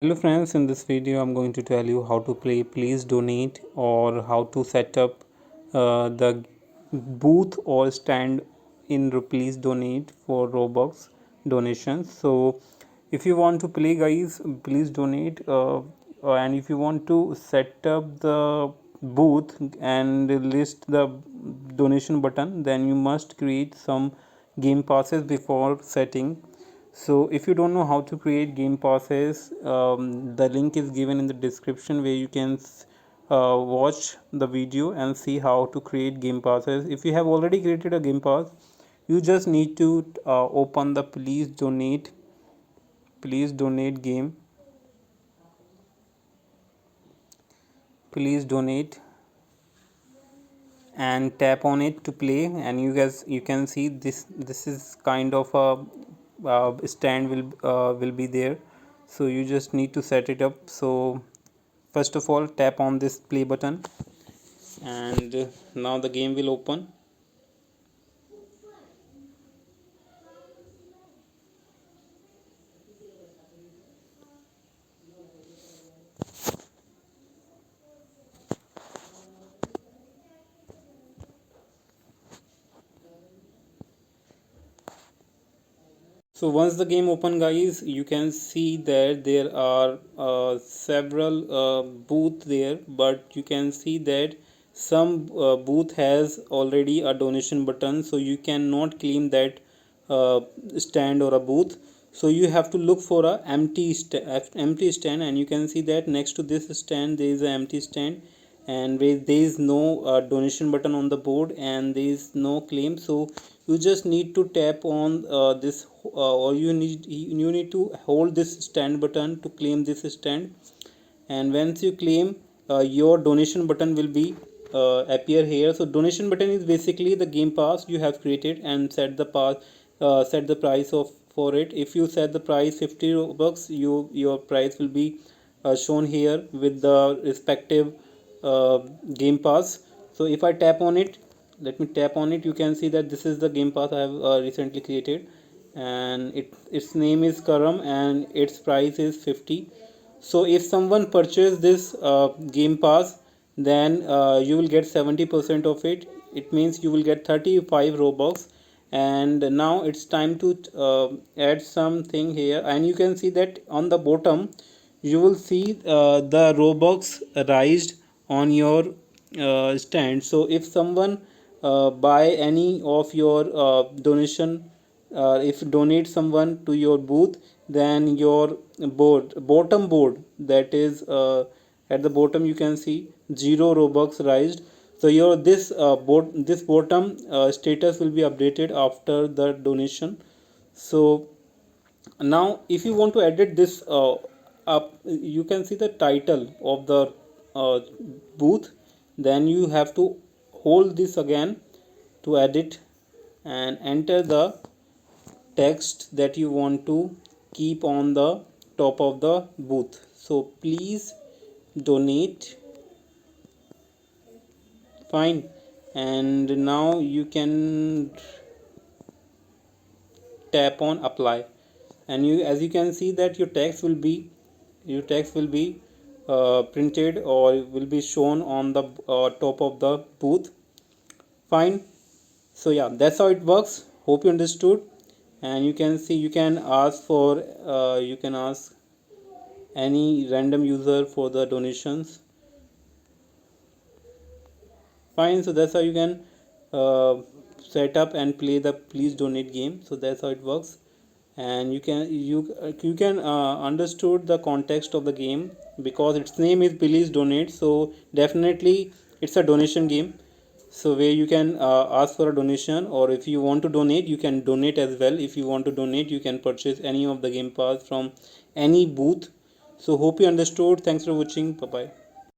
Hello friends, in this video I'm going to tell you how to play Please Donate or how to set up the booth or stand in Please Donate for Roblox donations. So if you want to play guys, please donate and if you want to set up the booth and list the donation button, then you must create some game passes before setting. So if you don't know how to create game passes, the link is given in the description where you can watch the video and see how to create game passes. If you have already created a game pass, you just need to open the please donate game, please donate, and tap on it to play. And you can see this is kind of a stand will be there, so you just need to set it up. So first of all, tap on this play button and now the game will open. So once the game open guys, you can see that there are several booth there, but you can see that some booth has already a donation button, so you cannot claim that uh, stand or a booth. So you have to look for a empty stand, and you can see that next to this stand there is an empty stand, and there is no donation button on the board and there is no claim. So you just need to tap on this or you need to hold this stand button to claim this stand. And once you claim, your donation button will be appear here. So donation button is basically the game pass you have created and set the price of for it. If you set the price 50 bucks, your price will be shown here with the respective uh, game pass. So if I tap on it, let me tap on it, you can see that this is the game pass I have recently created, and its name is KaRam and its price is 50. So if someone purchase this game pass, then you will get 70% of it. It means you will get 35 Robux. And now it's time to add something here, and you can see that on the bottom you will see the Robux raised on your stand. So if someone buy any of your donation, if you donate someone to your booth, then your bottom board, that is at the bottom you can see 0 Robux raised. So your this bottom status will be updated after the donation. So now if you want to edit this up, you can see the title of the uh, booth, then you have to hold this again to edit and enter the text that you want to keep on the top of the booth. So please donate, fine. And now you can tap on apply, and you as you can see that your text will be printed or will be shown on the top of the booth, fine. So yeah, that's how it works. Hope you understood. And you can see you can ask for you can ask any random user for the donations, fine. So that's how you can uh, set up and play the please donate game. So that's how it works. And you can understood the context of the game because its name is please donate, so definitely it's a donation game. So where you can ask for a donation, or if you want to donate, you can donate as well. If you want to donate, you can purchase any of the game pass from any booth. So hope you understood. Thanks for watching. Bye bye.